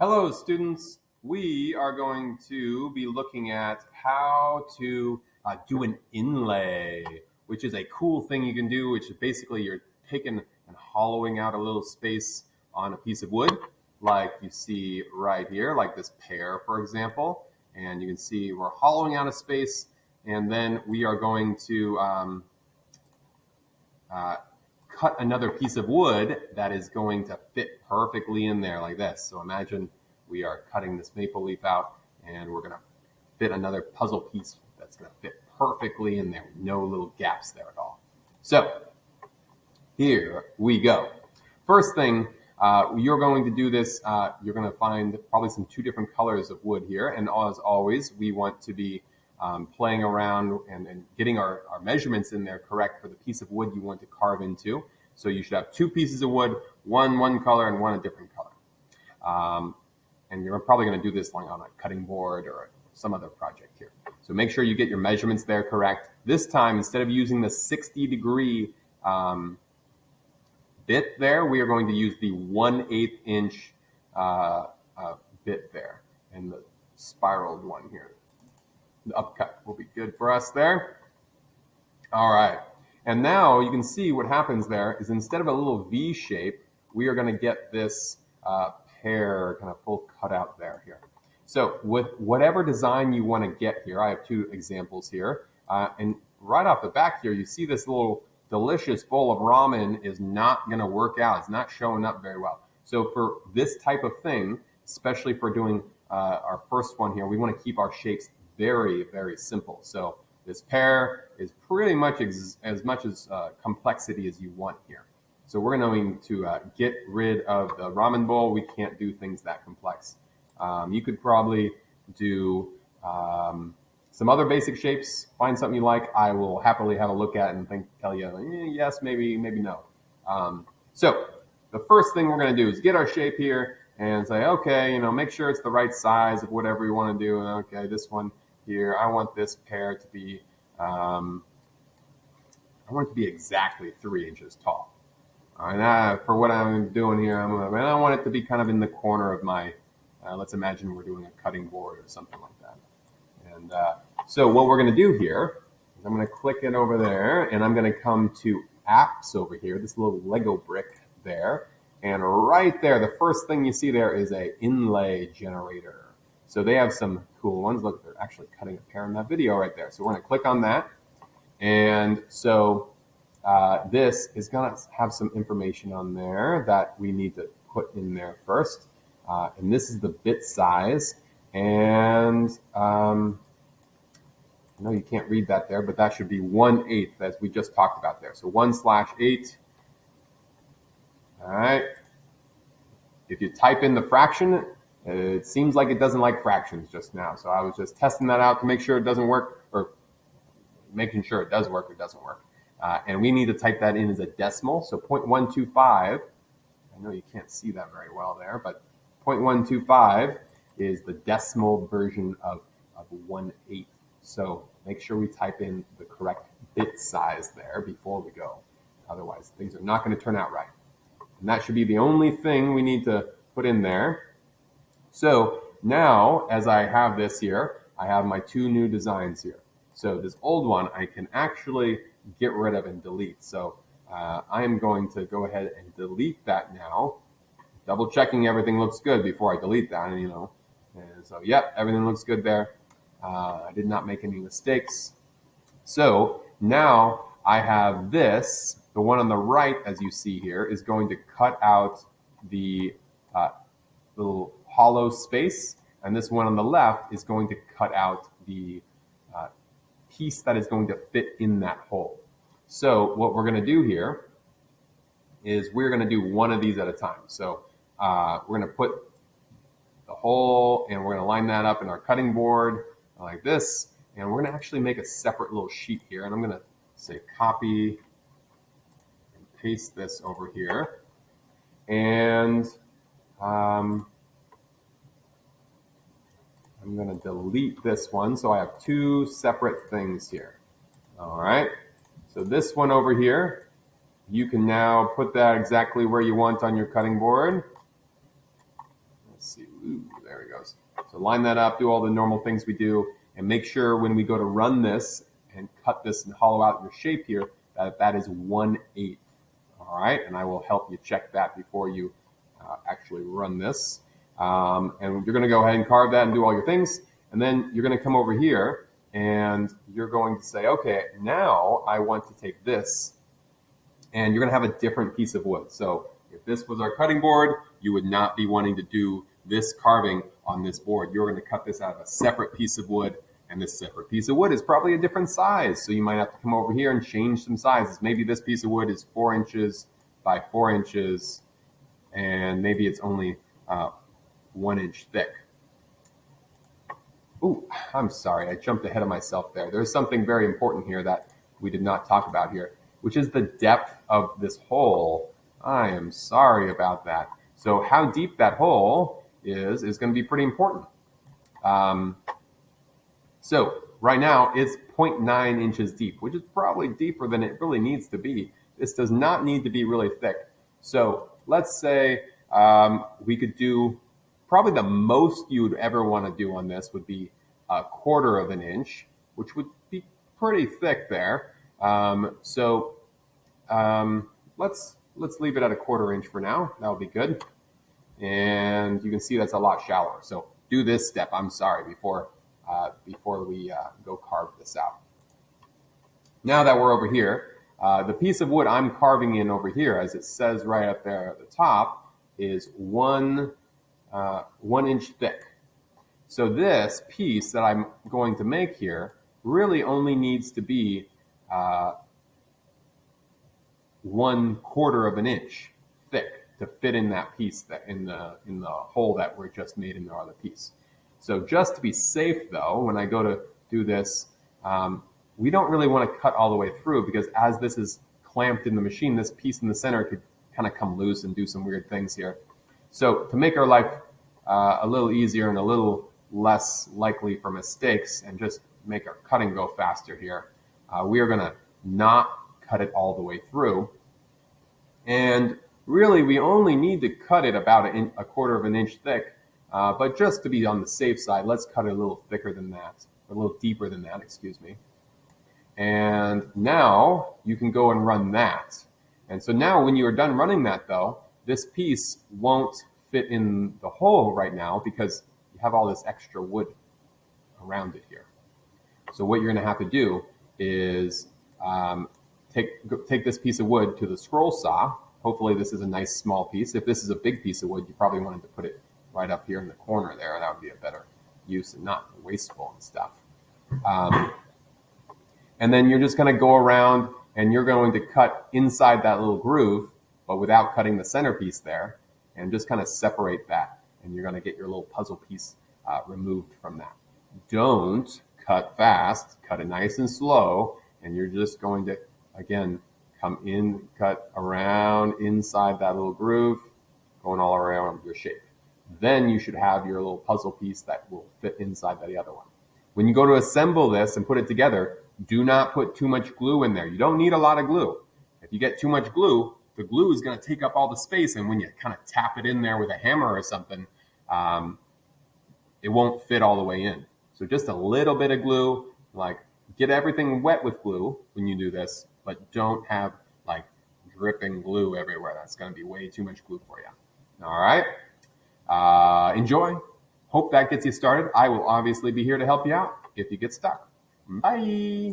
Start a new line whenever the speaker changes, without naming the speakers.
Hello, students. We are going to be looking at how to do an inlay, which is a cool thing you can do, which is basically you're taking and hollowing out a little space on a piece of wood, like you see right here, like this pear, for example. And you can see we're hollowing out a space, and then we are going to uh, cut another piece of wood that is going to fit perfectly in there like this. So imagine we are cutting this maple leaf out and we're going to fit another puzzle piece that's going to fit perfectly in there, no little gaps there at all. So here we go. First thing, you're going to do this, you're going to find probably two different colors of wood here. And as always, we want to be playing around and getting our measurements in there correct for the piece of wood you want to carve into. So you should have two pieces of wood, one color and one a different color. And you're probably going to do this on a cutting board or some other project here. So make sure you get your measurements there correct. This time, instead of using the 60-degree bit there, we are going to use the 1/8 inch bit there, and the spiraled one here. The upcut will be good for us there. All right. And now you can see what happens there is instead of a little V shape, we are going to get this pear kind of full cutout there here. So with whatever design you want to get here, I have two examples here. And right off the back here, you see this little delicious bowl of ramen is not going to work out. It's not showing up very well. So for this type of thing, especially for doing our first one here, we want to keep our shapes very, very simple. So this pear is pretty much as much as complexity as you want here. So we're going to get rid of the ramen bowl. We can't do things that complex. You could probably do some other basic shapes. Find something you like. I will happily have a look at and tell you, yes, maybe no. So the first thing we're going to do is get our shape here and say, okay, make sure it's the right size of whatever you want to do. Okay, this one here, I want this pear to be, I want it to be exactly 3 inches tall. And for what I'm doing here, I want it to be kind of in the corner of my, let's imagine we're doing a cutting board or something like that. And so what we're going to do here is I'm going to click it over there, and I'm going to come to apps over here, this little Lego brick there. And right there, the first thing you see there is a inlay generator. So they have some cool ones. Look, they're actually cutting a pear in that video right there. So we're going to click on that. And so this is going to have some information on there that we need to put in there first. And this is the bit size. And I know you can't read that there, but that should be 1/8, as we just talked about there. So 1/8. All right. If you type in the fraction, it seems like it doesn't like fractions just now. So I was just testing that out to make sure it doesn't work, or making sure it does work or doesn't work. And we need to type that in as a decimal. So 0.125, I know you can't see that very well there, but 0.125 is the decimal version of 1/8. So make sure we type in the correct bit size there before we go. Otherwise, things are not going to turn out right. And that should be the only thing we need to put in there. So now, as I have this here, I have my two new designs here. So this old one, I can actually get rid of and delete. So I am going to go ahead and delete that now, double checking everything looks good before I delete that, And so, yep, everything looks good there. I did not make any mistakes. So now I have this. The one on the right, as you see here, is going to cut out the little hollow space. And this one on the left is going to cut out the piece that is going to fit in that hole. So what we're going to do here is we're going to do one of these at a time. So we're going to put the hole, and we're going to line that up in our cutting board like this. And we're going to actually make a separate little sheet here. And I'm going to say copy and paste this over here. And I'm going to delete this one. So I have two separate things here. All right. So this one over here, you can now put that exactly where you want on your cutting board. Let's see. Ooh, there he goes. So line that up, do all the normal things we do, and make sure when we go to run this and cut this and hollow out your shape here, that is 1/8. All right, and I will help you check that before you actually run this. And you're going to go ahead and carve that and do all your things. And then you're going to come over here and you're going to say, okay, now I want to take this, and you're going to have a different piece of wood. So if this was our cutting board, you would not be wanting to do this carving on this board. You're going to cut this out of a separate piece of wood, and this separate piece of wood is probably a different size. So you might have to come over here and change some sizes. Maybe this piece of wood is 4 inches by 4 inches, and maybe it's only 1 inch thick. Ooh, I'm sorry, I jumped ahead of myself there. There's something very important here that we did not talk about here, which is the depth of this hole. I am sorry about that. So how deep that hole is going to be pretty important. So right now it's 0.9 inches deep, which is probably deeper than it really needs to be. This does not need to be really thick. So let's say we could do, probably the most you would ever want to do on this would be 1/4 of an inch, which would be pretty thick there. Let's leave it at 1/4 inch for now. That'll be good. And you can see that's a lot shallower. So do this step, I'm sorry, before we go carve this out. Now that we're over here, the piece of wood I'm carving in over here, as it says right up there at the top, is 1 inch thick. So this piece that I'm going to make here really only needs to be 1/4 of an inch thick to fit in that piece, that in the hole that we just made in the other piece. So just to be safe though, when I go to do this, we don't really want to cut all the way through, because as this is clamped in the machine, this piece in the center could kind of come loose and do some weird things here. So to make our life a little easier and a little less likely for mistakes, and just make our cutting go faster here, we are going to not cut it all the way through. And really, we only need to cut it about 1/4 of an inch thick. But just to be on the safe side, let's cut it a little thicker than that, or a little deeper than that, excuse me. And now you can go and run that. And so now when you are done running that though, this piece won't fit in the hole right now because you have all this extra wood around it here. So what you're going to have to do is take this piece of wood to the scroll saw. Hopefully this is a nice small piece. If this is a big piece of wood, you probably wanted to put it right up here in the corner there. That would be a better use and not wasteful and stuff. And then you're just going to go around and you're going to cut inside that little groove, but without cutting the centerpiece there, and just kind of separate that. And you're going to get your little puzzle piece removed from that. Don't cut fast, cut it nice and slow, and you're just going to, again, come in, cut around inside that little groove, going all around your shape. Then you should have your little puzzle piece that will fit inside the other one. When you go to assemble this and put it together, do not put too much glue in there. You don't need a lot of glue. If you get too much glue, the glue is going to take up all the space, and when you kind of tap it in there with a hammer or something, it won't fit all the way in. So just a little bit of glue, like get everything wet with glue when you do this, but don't have like dripping glue everywhere. That's going to be way too much glue for you. All right. Enjoy. Hope that gets you started. I will obviously be here to help you out if you get stuck. Bye.